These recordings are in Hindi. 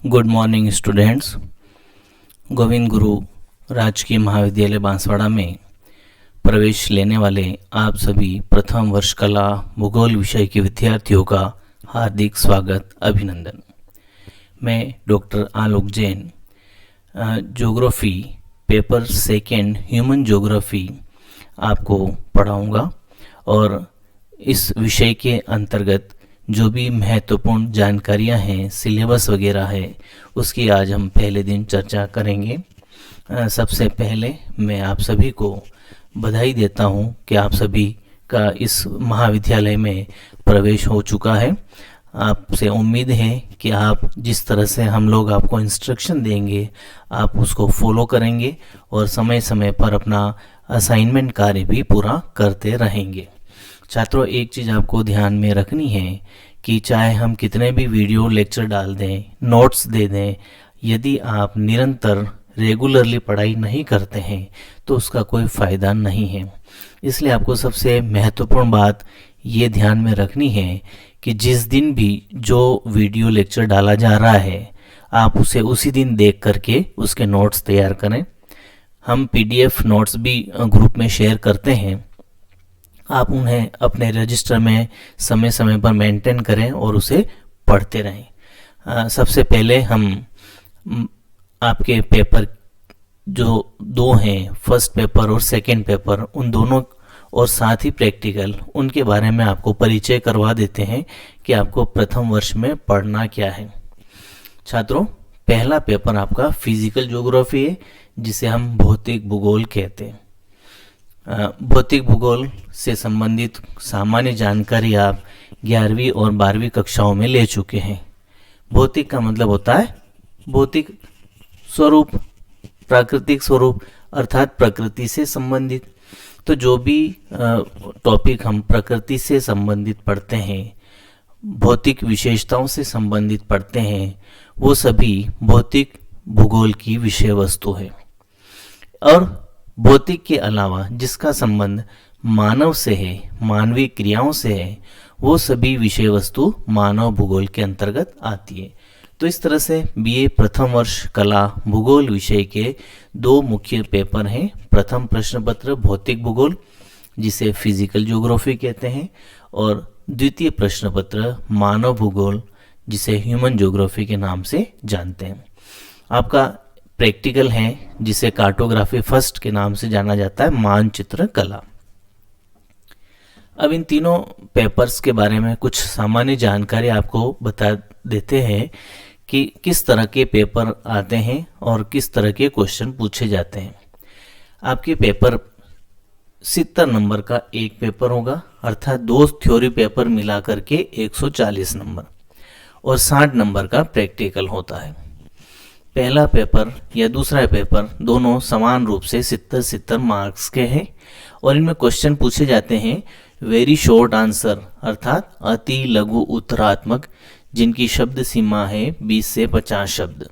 Good morning students. Govind Guru राजकीय महाविद्यालय बांसवाड़ा में प्रवेश लेने वाले आप सभी प्रथम वर्ष कला भूगोल विषय के विद्यार्थियों का हार्दिक स्वागत अभिनंदन। मैं doctor Alok Jain geography paper second human geography आपको पढ़ाऊंगा और इस विषय के अंतर्गत जो भी महत्वपूर्ण जानकारियां हैं, सिलेबस वगैरह है, उसकी आज हम पहले दिन चर्चा करेंगे। सबसे पहले मैं आप सभी को बधाई देता हूं कि आप सभी का इस महाविद्यालय में प्रवेश हो चुका है। आपसे उम्मीद है कि आप जिस तरह से हम लोग आपको इंस्ट्रक्शन देंगे आप उसको फॉलो करेंगे और समय समय पर अपना असाइनमेंट कार्य भी पूरा करते रहेंगे। छात्रों, एक चीज़ आपको ध्यान में रखनी है कि चाहे हम कितने भी वीडियो लेक्चर डाल दें, नोट्स दे दें, यदि आप निरंतर रेगुलरली पढ़ाई नहीं करते हैं तो उसका कोई फ़ायदा नहीं है। इसलिए आपको सबसे महत्वपूर्ण बात ये ध्यान में रखनी है कि जिस दिन भी जो वीडियो लेक्चर डाला जा रहा है आप उसे उसी दिन देख करके उसके नोट्स तैयार करें। हम पीडीएफ नोट्स भी ग्रुप में शेयर करते हैं, आप उन्हें अपने रजिस्टर में समय समय पर मेंटेन करें और उसे पढ़ते रहें। सबसे पहले हम आपके पेपर जो दो हैं, फर्स्ट पेपर और सेकंड पेपर, उन दोनों और साथ ही प्रैक्टिकल, उनके बारे में आपको परिचय करवा देते हैं कि आपको प्रथम वर्ष में पढ़ना क्या है। छात्रों, पहला पेपर आपका फिजिकल ज्योग्राफी है, जिसे हम भौतिक भूगोल कहते हैं। भौतिक भूगोल से संबंधित सामान्य जानकारी आप 11वीं और 12वीं कक्षाओं में ले चुके हैं। भौतिक का मतलब होता है भौतिक स्वरूप, प्राकृतिक स्वरूप, अर्थात प्रकृति से संबंधित। तो जो भी टॉपिक हम प्रकृति से संबंधित पढ़ते हैं, भौतिक विशेषताओं से संबंधित पढ़ते हैं, वो सभी भौतिक भूगोल की विषय वस्तु है। और भौतिक के अलावा जिसका संबंध मानव से है, मानवीय क्रियाओं से है, वो सभी विषय वस्तु मानव भूगोल के अंतर्गत आती है। तो इस तरह से बीए प्रथम वर्ष कला भूगोल विषय के दो मुख्य पेपर हैं। प्रथम प्रश्न पत्र भौतिक भूगोल, जिसे फिजिकल ज्योग्राफी कहते हैं, और द्वितीय प्रश्न पत्र मानव भूगोल, जिसे ह्यूमन ज्योग्राफी के नाम से जानते हैं। आपका प्रैक्टिकल है, जिसे कार्टोग्राफी फर्स्ट के नाम से जाना जाता है, मानचित्र कला। अब इन तीनों पेपर्स के बारे में कुछ सामान्य जानकारी आपको बता देते हैं कि किस तरह के पेपर आते हैं और किस तरह के क्वेश्चन पूछे जाते हैं। आपके पेपर 70 नंबर का एक पेपर होगा, अर्थात दो थ्योरी पेपर मिला करके 140 नंबर, और 60 नंबर का प्रैक्टिकल होता है। पहला पेपर या दूसरा पेपर दोनों समान रूप से 70-70 मार्क्स के हैं और इनमें क्वेश्चन पूछे जाते हैं वेरी शॉर्ट आंसर, अर्थात अति लघु उत्तरात्मक, जिनकी शब्द सीमा है 20 से 50 शब्द।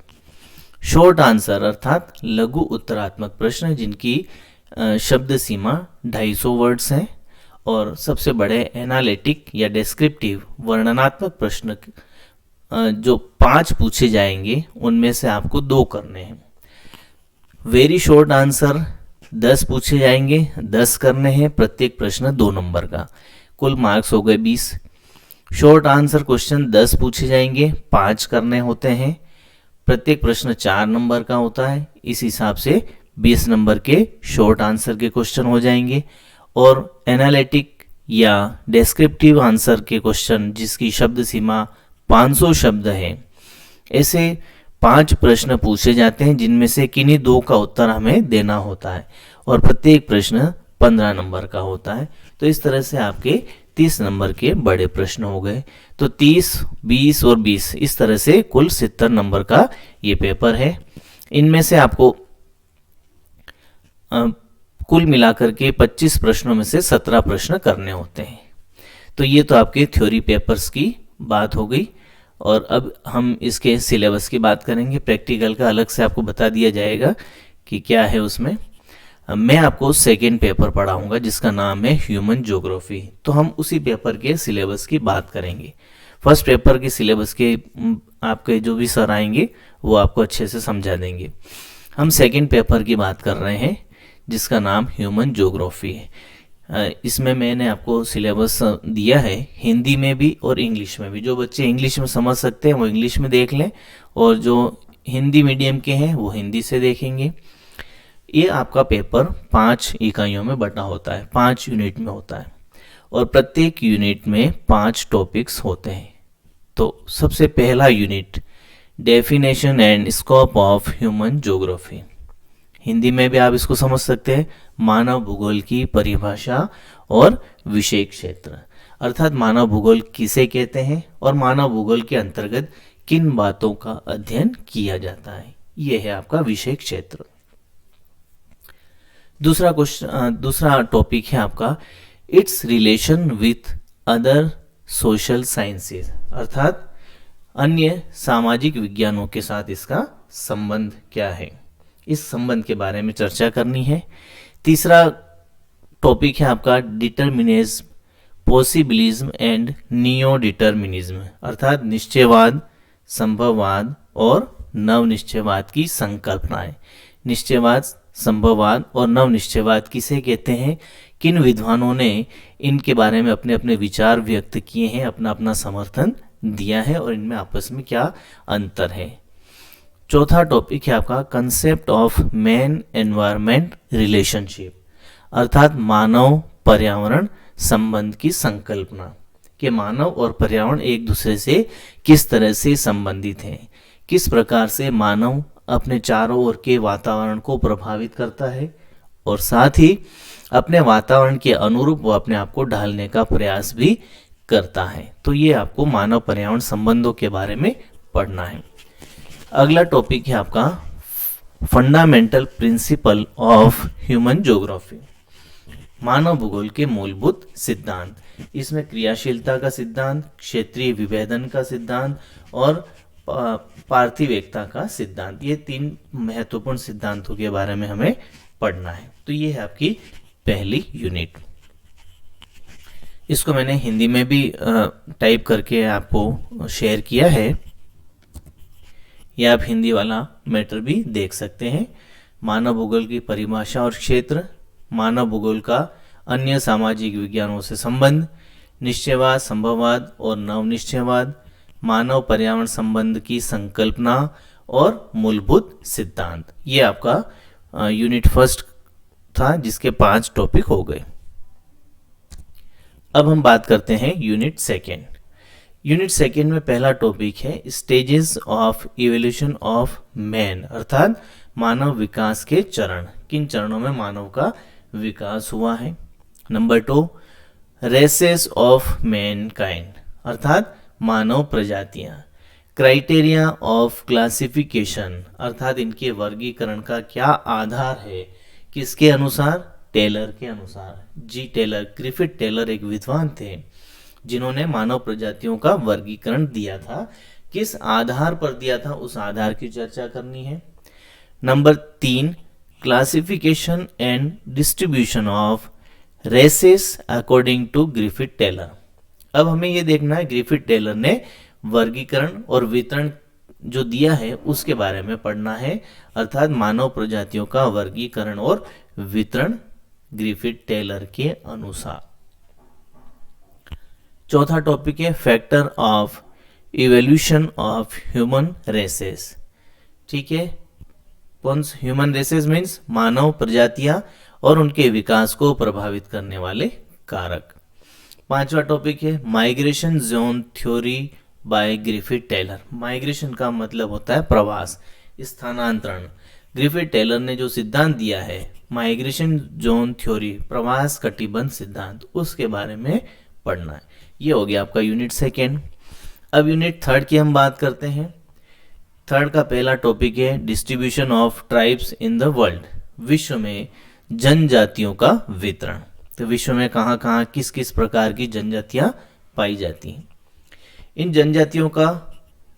शॉर्ट आंसर अर्थात लघु उत्तरात्मक प्रश्न जिनकी शब्द सीमा 250 वर्ड्स है। और सबसे बड़े एनालिटिक या डिस्क्रिप्टिव वर्णनात्मक प्रश्न जो 5 पूछे जाएंगे, उनमें से आपको 2 करने हैं। वेरी शॉर्ट आंसर 10 पूछे जाएंगे, 10 करने हैं, प्रत्येक प्रश्न 2 नंबर का, कुल मार्क्स हो गए 20। शॉर्ट आंसर क्वेश्चन 10 पूछे जाएंगे, 5 करने होते हैं, प्रत्येक प्रश्न 4 नंबर का होता है। इस हिसाब से 20 नंबर के शॉर्ट आंसर के क्वेश्चन हो जाएंगे। और एनालिटिक या डिस्क्रिप्टिव आंसर के क्वेश्चन जिसकी शब्द सीमा 500 शब्द है, ऐसे 5 प्रश्न पूछे जाते हैं, जिनमें से किन्हीं 2 का उत्तर हमें देना होता है और प्रत्येक प्रश्न 15 नंबर का होता है। तो इस तरह से आपके 30 नंबर के बड़े प्रश्न हो गए। तो 30, 20 और 20, इस तरह से कुल 70 नंबर का ये पेपर है। इनमें से आपको कुल मिलाकर के 25 प्रश्नों में से 17 प्रश्न करने होते हैं। तो ये तो आपके थ्योरी पेपर्स की बात हो गई। और अब हम इसके सिलेबस की बात करेंगे। प्रैक्टिकल का अलग से आपको बता दिया जाएगा कि क्या है उसमें। मैं आपको सेकेंड पेपर पढ़ाऊंगा जिसका नाम है ह्यूमन ज्योग्राफी। तो हम उसी पेपर के सिलेबस की बात करेंगे। फर्स्ट पेपर के सिलेबस के आपके जो भी सर आएंगे वो आपको अच्छे से समझा देंगे। हम सेकंड पेपर की बात कर रहे हैं जिसका नाम ह्यूमन ज्योग्राफी है। इसमें मैंने आपको सिलेबस दिया है हिंदी में भी और इंग्लिश में भी। जो बच्चे इंग्लिश में समझ सकते हैं वो इंग्लिश में देख लें, और जो हिंदी मीडियम के हैं वो हिंदी से देखेंगे। ये आपका पेपर 5 इकाइयों में बटा होता है, 5 यूनिट में होता है, और प्रत्येक यूनिट में 5 टॉपिक्स होते हैं। तो सबसे पहला unit definition and scope of human geography. Hindi में भी आप इसको समझ सकते हैं, मानव भूगोल की परिभाषा और विषय क्षेत्र, अर्थात मानव भूगोल किसे कहते हैं और मानव भूगोल के अंतर्गत किन बातों का अध्ययन किया जाता है, यह है आपका विषय क्षेत्र। दूसरा टॉपिक है आपका it's relation with other social sciences, अर्थात अन्य सामाजिक विज्ञानों के साथ इसका संबंध क्या है, इस संबंध के बारे में चर्चा करनी है। तीसरा टॉपिक है आपका determinism, possibilism and neo determinism, अर्थात निश्चयवाद, संभववाद और नव निश्चयवाद की संकल्पनाएं। निश्चयवाद, संभववाद और नव निश्चयवाद किसे कहते हैं, किन विद्वानों ने इनके बारे में अपने अपने विचार व्यक्त किए हैं, अपना अपना समर्थन दिया है, और इनमें आपस में क्या अंतर है। चौथा टॉपिक है आपका concept of man environment relationship, अर्थात मानव पर्यावरण संबंध की संकल्पना कि मानव और पर्यावरण एक दूसरे से किस तरह से संबंधित हैं, किस प्रकार से मानव अपने चारों ओर के वातावरण को प्रभावित करता है और साथ ही अपने वातावरण के अनुरूप वो अपने आप को ढालने का प्रयास भी करता है। तो ये आपको मानव पर्यावरण संबंधों के बारे में पढ़ना है। अगला टॉपिक है आपका fundamental principle of human geography, मानव भूगोल के मूलभूत सिद्धांत। इसमें क्रियाशीलता का सिद्धांत, क्षेत्रीय विभेदन का सिद्धांत और पार्थिव एकता का सिद्धांत, ये 3 महत्वपूर्ण सिद्धांतों के बारे में हमें पढ़ना है। तो ये है आपकी पहली यूनिट। इसको मैंने हिंदी में भी टाइप करके आपको शेयर किया है, या आप हिंदी वाला मैटर भी देख सकते हैं। मानव भूगोल की परिभाषा और क्षेत्र, मानव भूगोल का अन्य सामाजिक विज्ञानों से संबंध, निश्चयवाद, संभववाद और नव निश्चयवाद, मानव पर्यावरण संबंध की संकल्पना और मूलभूत सिद्धांत। ये आपका यूनिट फर्स्ट था जिसके 5 टॉपिक हो गए। अब हम बात करते हैं यूनिट सेकेंड। यूनिट सेकेंड में पहला टॉपिक है stages of evolution of man, अर्थात मानव विकास के चरण, किन चरणों में मानव का विकास हुआ है। नंबर 2 रेसेस ऑफ मैनकाइंड, अर्थात मानव प्रजातियां। क्राइटेरिया ऑफ क्लासिफिकेशन, अर्थात इनके वर्गीकरण का क्या आधार है, किसके अनुसार, टेलर के अनुसार। जी टेलर, ग्रिफिथ टेलर एक विद्वान थे जिन्होंने मानव प्रजातियों का वर्गीकरण दिया था, किस आधार पर दिया था उस आधार की चर्चा करनी है। Number 3 classification and distribution of races according to Griffith Taylor. अब हमें यह देखना है ग्रिफिथ टेलर ने वर्गीकरण और वितरण जो दिया है उसके बारे में पढ़ना है, अर्थात मानव प्रजातियों का वर्गीकरण और वितरण ग्रिफिथ टेलर के अनुसार। चौथा टॉपिक है factor of evolution of human races. ठीक है, ह्यूमन रेसेस मीन्स मानव प्रजातियां और उनके विकास को प्रभावित करने वाले कारक। 5वां टॉपिक है migration zone theory by Griffith Taylor. Migration का मतलब होता है प्रवास, स्थानांतरण। ग्रिफिथ टेलर ने जो सिद्धांत दिया है माइग्रेशन जोन थ्योरी, प्रवास कटिबंध सिद्धांत, उसके बारे में पढ़ना है। ये हो गया आपका यूनिट सेकेंड। अब यूनिट थर्ड की हम बात करते हैं। थर्ड का पहला टॉपिक है distribution of tribes in the world, विश्व में जनजातियों का वितरण। तो विश्व में कहाँ कहाँ किस किस प्रकार की जनजातियां पाई जाती हैं, इन जनजातियों का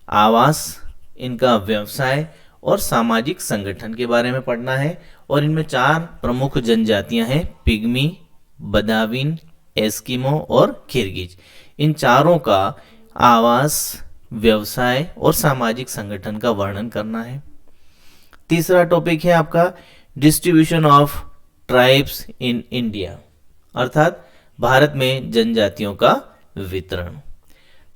आवास, इनका व्यवसाय और सामाजिक संगठन के बारे में पढ़ना है। और इनमें 4 प्रमुख जनजातियां हैं, पिग्मी, बदाविन, एस्किमो और किर्गिज। इन चारों का आवास, व्यवसाय और सामाजिक संगठन का वर्णन करना है। तीसरा टॉपिक है आपका distribution of tribes in India, अर्थात भारत में जनजातियों का वितरण।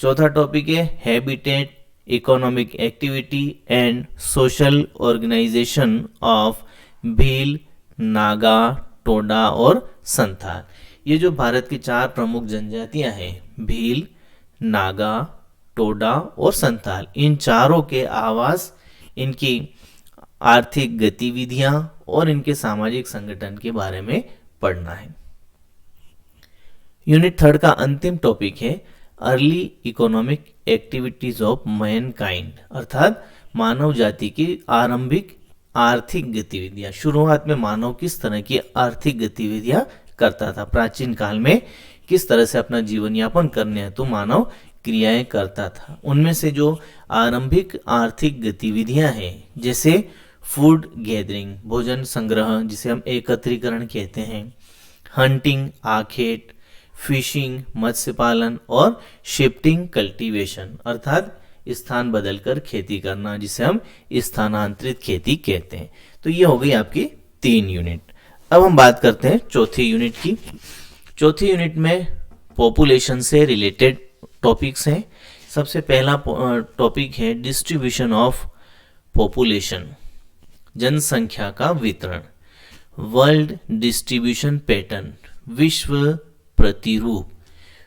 चौथा टॉपिक है habitat, economic activity and social organisation of Bhil, Naga, Toda और संथाल। ये जो भारत की 4 प्रमुख जनजातियां हैं, भील, नागा, टोडा और संथाल, इन चारों के आवास, इनकी आर्थिक गतिविधियां और इनके सामाजिक संगठन के बारे में पढ़ना है। यूनिट 3 का अंतिम टॉपिक है early economic activities of Mankind, अर्थात मानव जाति की आरंभिक आर्थिक गतिविधियां। शुरुआत में मानव किस तरह की आर्थिक गतिविधियां करता था, प्राचीन काल में किस तरह से अपना जीवन यापन करने हेतु मानव क्रियाएं करता था। उनमें से जो आरंभिक आर्थिक गतिविधियां हैं, जैसे फूड गैदरिंग, भोजन संग्रह जिसे हम एकत्रीकरण कहते हैं, हंटिंग, आखेट, फिशिंग, मत्स्य पालन और शिफ्टिंग कल्टीवेशन, अर्थात स्थान बदलकर खेती करना, जिसे हम स्थानांतरित खेती कहते हैं। तो ये हो गई आपकी 3 यूनिट। अब हम बात करते हैं चौथी यूनिट की। चौथी यूनिट में पॉपुलेशन से रिलेटेड टॉपिक्स हैं। सबसे पहला टॉपिक है डिस्ट्रीब्यूशन ऑफ पॉपुलेशन, जनसंख्या का वितरण। वर्ल्ड डिस्ट्रीब्यूशन पैटर्न, विश्व प्रतिरूप।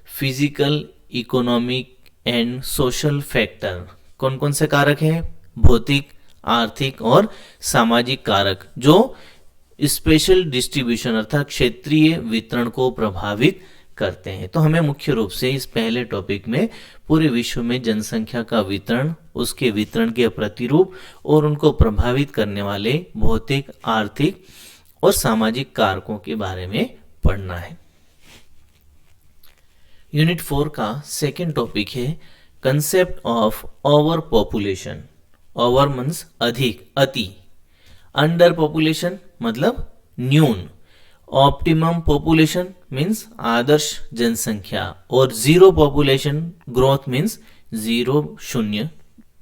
Physical, economic and social factor, कौन कौन से कारक हैं? भौतिक, आर्थिक और सामाजिक कारक जो स्पेशल डिस्ट्रीब्यूशन अर्थात क्षेत्रीय वितरण को प्रभावित करते हैं। तो हमें मुख्य रूप से इस पहले टॉपिक में पूरे विश्व में जनसंख्या का वितरण, उसके वितरण के प्रतिरूप और उनको प्रभावित करने वाले भौतिक, आर्थिक और सामाजिक कारकों के बारे में पढ़ना है। यूनिट 4 का सेकेंड टॉपिक है concept of over population. Over means अधिक, अति। अंडर पॉपुलेशन मतलब न्यून। ऑप्टिमम पॉपुलेशन मीन्स आदर्श जनसंख्या। और zero population growth means zero, शून्य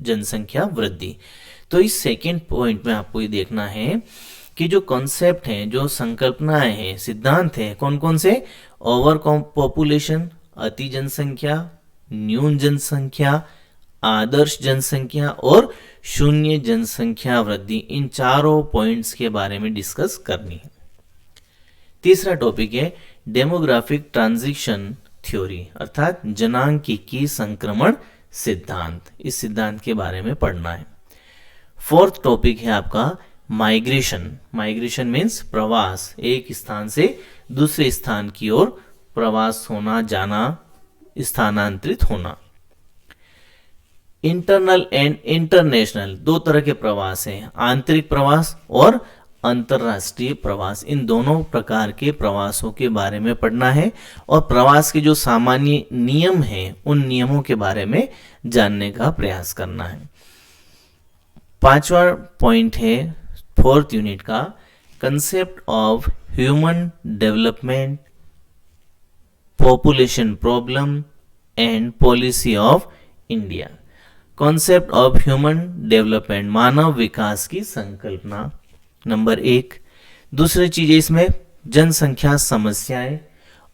जनसंख्या वृद्धि। तो इस सेकेंड पॉइंट में आपको ये देखना है कि जो कॉन्सेप्ट हैं, जो संकल्पनाएं हैं, सिद्धांत हैं, कौन कौन से? ओवर पॉपुलेशन, अति जनसंख्या, न्यून जनसंख्या, आदर्श जनसंख्या और शून्य जनसंख्या वृद्धि, इन चारों पॉइंट्स के बारे में डिस्कस करनी है। तीसरा टॉपिक है डेमोग्राफिक ट्रांजिशन थ्योरी, अर्थात जनांकीय संक्रमण सिद्धांत। इस सिद्धांत के बारे में पढ़ना है। फोर्थ टॉपिक है आपका माइग्रेशन। माइग्रेशन मीन्स प्रवास, एक स्थान से दूसरे स्थान की ओर प्रवास होना, जाना, स्थानांतरित होना। इंटरनल एंड इंटरनेशनल, 2 तरह के प्रवास हैं, आंतरिक प्रवास और अंतरराष्ट्रीय प्रवास। इन दोनों प्रकार के प्रवासों के बारे में पढ़ना है और प्रवास के जो सामान्य नियम हैं, उन नियमों के बारे में जानने का प्रयास करना है। 5वां पॉइंट है 4th यूनिट का concept of human development, population problem and policy of India. Concept of human development, मानव विकास की संकल्पना, नंबर 1। दूसरी चीज इसमें जनसंख्या समस्याएं,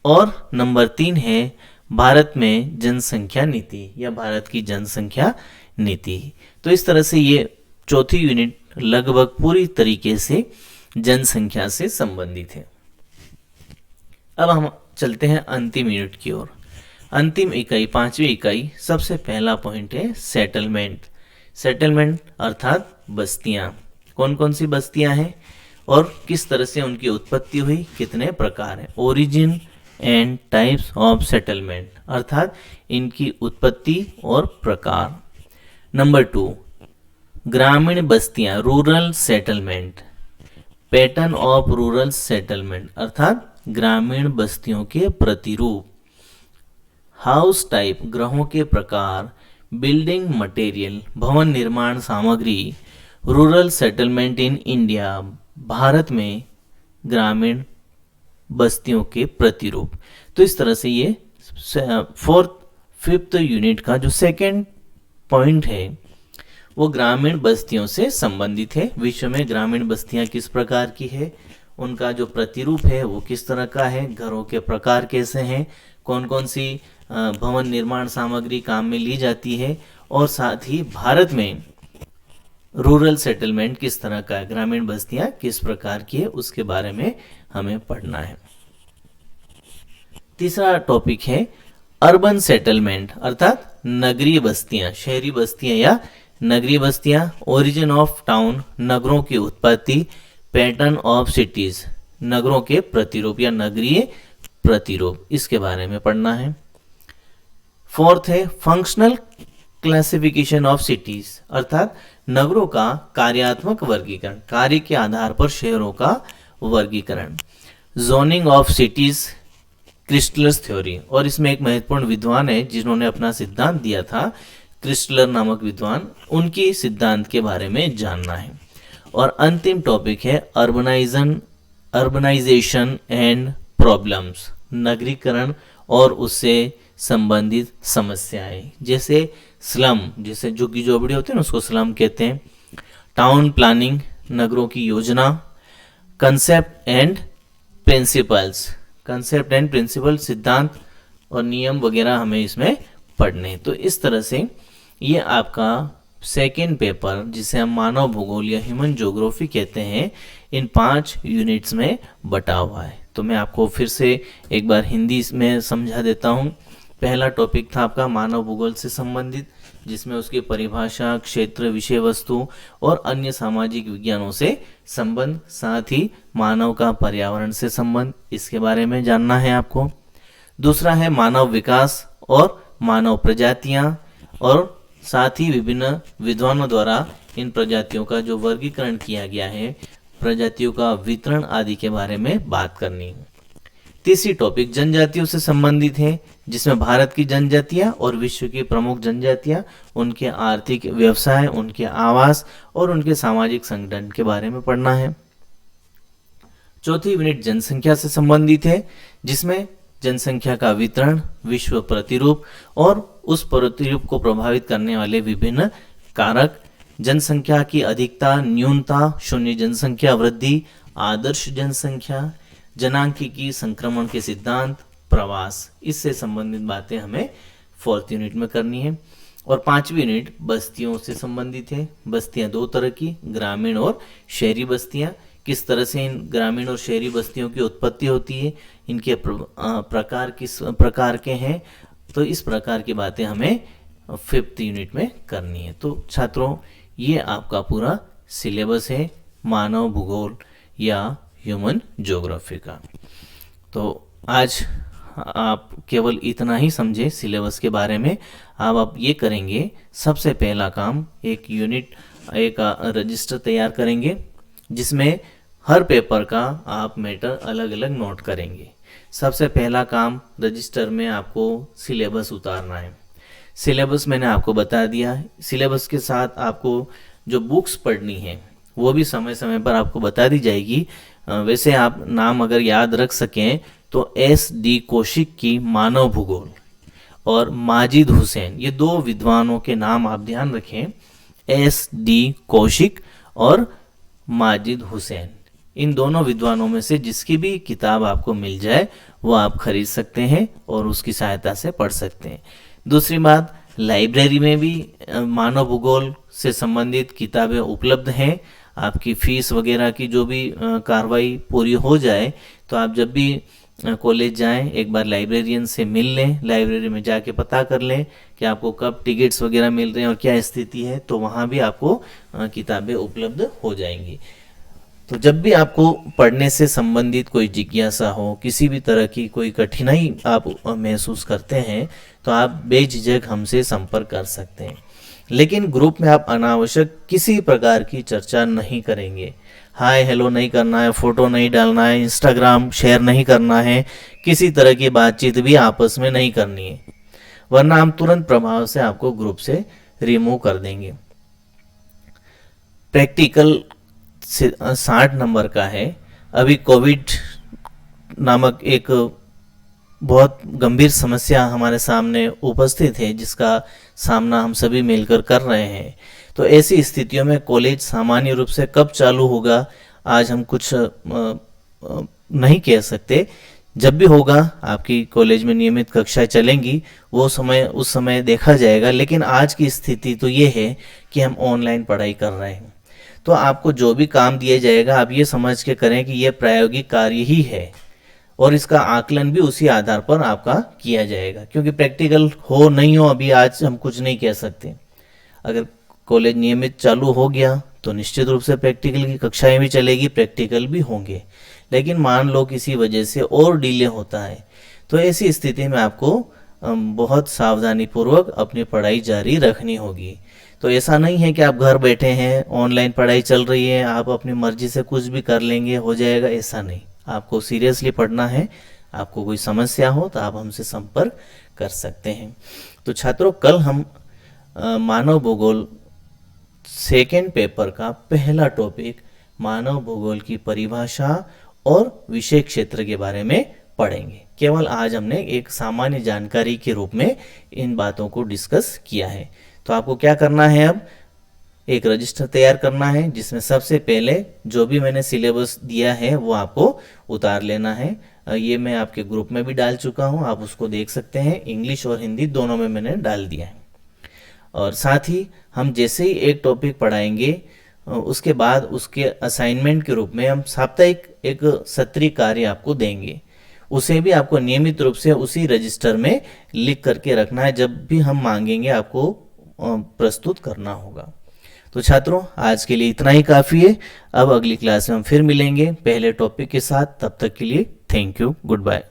और नंबर 3 है भारत में जनसंख्या नीति या भारत की जनसंख्या नीति। तो इस तरह से ये चौथी यूनिट लगभग पूरी तरीके से जनसंख्या से संबंधित है। अब हम चलते हैं अंतिम यूनिट की ओर। अंतिम इकाई, 5वीं इकाई, सबसे पहला पॉइंट है सेटलमेंट। सेटलमेंट अर्थात बस्तियां। कौन कौन सी बस्तियां हैं और किस तरह से उनकी उत्पत्ति हुई, कितने प्रकार हैं। Origin and types of settlement, अर्थात इनकी उत्पत्ति और प्रकार। नंबर 2 ग्रामीण बस्तियां, rural settlement. Pattern of rural settlement, अर्थात ग्रामीण बस्तियों के प्रतिरूप। हाउस टाइप, ग्रहों के प्रकार। बिल्डिंग मटेरियल, भवन निर्माण सामग्री। Rural settlement in India, Bharat में ग्रामीण बस्तियों के प्रतिरूप। तो इस तरह से ये 4th, 5th यूनिट का जो सेकेंड पॉइंट है वो ग्रामीण बस्तियों से संबंधित है। विश्व में ग्रामीण बस्तियां किस प्रकार की है, उनका जो प्रतिरूप है वो किस तरह का है, घरों के प्रकार कैसे हैं, कौन कौन सी भवन निर्माण सामग्री काम में ली जाती है, और साथ ही भारत में रूरल सेटलमेंट किस तरह का है, ग्रामीण बस्तियां किस प्रकार की है, उसके बारे में हमें पढ़ना है। तीसरा टॉपिक है अर्बन सेटलमेंट अर्थात नगरीय बस्तियां, शहरी बस्तियां या नगरीय बस्तियां। ओरिजिन ऑफ टाउन, नगरों की उत्पत्ति। पैटर्न ऑफ सिटीज, नगरों के प्रतिरूप या नगरीय प्रतिरूप, इसके बारे में पढ़ना है। फोर्थ है फंक्शनल क्लासिफिकेशन ऑफ सिटीज अर्थात नगरों का कार्यात्मक वर्गीकरण, कार्य के आधार पर शहरों का वर्गीकरण। जोनिंग ऑफ सिटीज, क्रिस्टलर्स थ्योरी, और इसमें एक महत्वपूर्ण विद्वान है जिन्होंने अपना सिद्धांत दिया था, क्रिस्टलर नामक विद्वान, उनकी सिद्धांत के बारे में जानना है। और अंतिम टॉपिक है अर्बनाइजेशन एंड प्रॉब्लम्स, नगरीकरण और उससे संबंधित समस्याएं, जैसे स्लम, जैसे झुग्गी झोपड़ी होती है ना उसको स्लम कहते हैं। टाउन प्लानिंग, नगरों की योजना। Concept and principles, concept and principle, सिद्धांत और नियम वगैरह हमें इसमें पढ़ने। तो इस तरह से ये आपका सेकेंड पेपर, जिसे हम मानव भूगोल या ह्यूमन ज्योग्राफी कहते हैं, इन 5 यूनिट्स में बटा हुआ है। तो मैं आपको फिर से एक बार हिंदी में समझा देता हूँ। पहला टॉपिक था आपका मानव भूगोल से संबंधित, जिसमें उसकी परिभाषा, क्षेत्र, विषय वस्तु और अन्य सामाजिक विज्ञानों से संबंध, साथ ही मानव का पर्यावरण से संबंध, इसके बारे में जानना है आपको। दूसरा है मानव विकास और मानव प्रजातियां, और साथ ही विभिन्न विद्वानों द्वारा इन प्रजातियों का जो वर्गीकरण किया गया है, प्रजातियों का वितरण आदि के बारे में बात करनी है। तीसरी टॉपिक जनजातियों से संबंधित है, जिसमें भारत की जनजातियां और विश्व की प्रमुख जनजातियां, उनके आर्थिक व्यवसाय, उनके आवास और उनके सामाजिक संगठन के बारे में पढ़ना है। चौथी यूनिट जनसंख्या से संबंधित है, जिसमें जनसंख्या का वितरण, विश्व प्रतिरूप और उस प्रतिरूप को प्रभावित करने वाले विभिन्न कारक, जनसंख्या की अधिकता, न्यूनता, शून्य जनसंख्या वृद्धि, आदर्श जनसंख्या, जनांकीय संक्रमण के सिद्धांत, प्रवास, इससे संबंधित बातें हमें 4th यूनिट में करनी है। और 5वीं यूनिट बस्तियों से संबंधित है। बस्तियां 2 तरह की, ग्रामीण और शहरी बस्तियां, किस तरह से इन ग्रामीण और शहरी बस्तियों की उत्पत्ति होती है, इनके प्रकार किस प्रकार के हैं, तो इस प्रकार की बातें हमें 5th यूनिट में करनी है। तो छात्रों, ये आपका पूरा सिलेबस है मानव भूगोल या ह्यूमन ज्योग्राफी का। तो आज आप केवल इतना ही समझे सिलेबस के बारे में। अब आप ये करेंगे, सबसे पहला काम एक रजिस्टर तैयार करेंगे, जिसमें हर पेपर का आप मैटर अलग अलग नोट करेंगे। सबसे पहला काम रजिस्टर में आपको सिलेबस उतारना है। सिलेबस मैंने आपको बता दिया है। सिलेबस के साथ आपको जो बुक्स पढ़नी है वो भी समय समय पर आपको बता दी जाएगी। वैसे आप नाम अगर याद रख सकें तो S.D. कौशिक की मानव भूगोल और माजिद हुसैन, ये 2 विद्वानों के नाम आप ध्यान रखें, S.D. कौशिक और माजिद हुसैन। इन दोनों विद्वानों में से जिसकी भी किताब आपको मिल जाए वो आप खरीद सकते हैं और उसकी सहायता से पढ़ सकते हैं। दूसरी बात, लाइब्रेरी में भी मानव भूगोल से संबंधित किताबें उपलब्ध हैं। आपकी फीस वगैरह की जो भी कार्रवाई पूरी हो जाए तो आप जब भी कॉलेज जाएं एक बार लाइब्रेरियन से मिल लें, लाइब्रेरी में जाके पता कर लें कि आपको कब टिकट्स वगैरह मिल रहे हैं और क्या स्थिति है, तो वहाँ भी आपको किताबें उपलब्ध हो जाएंगी। तो जब भी आपको पढ़ने से संबंधित कोई जिज्ञासा हो, किसी भी तरह की कोई कठिनाई आप महसूस करते हैं, तो आप बेझिझक हमसे संपर्क कर सकते हैं। लेकिन ग्रुप में आप अनावश्यक किसी प्रकार की चर्चा नहीं करेंगे। हाय हेलो नहीं करना है, फोटो नहीं डालना है, इंस्टाग्राम शेयर नहीं करना है, किसी तरह की बातचीत भी आपस में नहीं करनी है, वरना हम तुरंत प्रभाव से आपको ग्रुप से रिमूव कर देंगे। प्रैक्टिकल 60 नंबर का है। अभी कोविड नामक एक बहुत गंभीर समस्या हमारे सामने उपस्थित है, जिसका सामना हम सभी मिलकर कर रहे हैं। तो ऐसी स्थितियों में कॉलेज सामान्य रूप से कब चालू होगा, आज हम कुछ नहीं कह सकते। जब भी होगा, आपकी कॉलेज में नियमित कक्षाएं चलेंगी, वो समय उस समय देखा जाएगा। लेकिन आज की स्थिति तो ये है कि हम ऑनलाइन पढ़ाई कर रहे हैं। तो आपको जो भी काम दिया जाएगा, आप ये समझ के करें कि ये प्रायोगिक कार्य ही है और इसका आकलन भी उसी आधार पर आपका किया जाएगा, क्योंकि प्रैक्टिकल हो नहीं हो अभी आज हम कुछ नहीं कह सकते। अगर कॉलेज नियमित चालू हो गया तो निश्चित रूप से प्रैक्टिकल की कक्षाएं भी चलेगी, प्रैक्टिकल भी होंगे। लेकिन मान लो किसी वजह से और डिले होता है, तो ऐसी स्थिति में आपको बहुत सावधानी पूर्वक अपनी पढ़ाई जारी रखनी होगी। तो ऐसा नहीं है कि आप घर बैठे हैं, ऑनलाइन पढ़ाई चल रही है, आप अपनी मर्जी से कुछ भी कर लेंगे, हो जाएगा, ऐसा नहीं। आपको सीरियसली पढ़ना है। आपको कोई समस्या हो तो आप हमसे संपर्क कर सकते हैं। तो छात्रों, कल हम मानव भूगोल सेकेंड पेपर का पहला टॉपिक मानव भूगोल की परिभाषा और विषय क्षेत्र के बारे में पढ़ेंगे। केवल आज हमने एक सामान्य जानकारी के रूप में इन बातों को डिस्कस किया है। तो आपको क्या करना है, अब एक रजिस्टर तैयार करना है, जिसमें सबसे पहले जो भी मैंने सिलेबस दिया है वो आपको उतार लेना है। ये मैं आपके ग्रुप में भी डाल चुका हूँ, आप उसको देख सकते हैं। इंग्लिश और हिंदी दोनों में मैंने डाल दिया है। और साथ ही हम जैसे ही एक टॉपिक पढ़ाएंगे, उसके बाद उसके असाइनमेंट के रूप में हम साप्ताहिक एक सत्रीय कार्य आपको देंगे। उसे भी आपको नियमित रूप से उसी रजिस्टर में लिख करके रखना है। जब भी हम मांगेंगे आपको प्रस्तुत करना होगा। तो छात्रों, आज के लिए इतना ही काफ़ी है। अब अगली क्लास में हम फिर मिलेंगे पहले टॉपिक के साथ। तब तक के लिए थैंक यू, गुड बाय।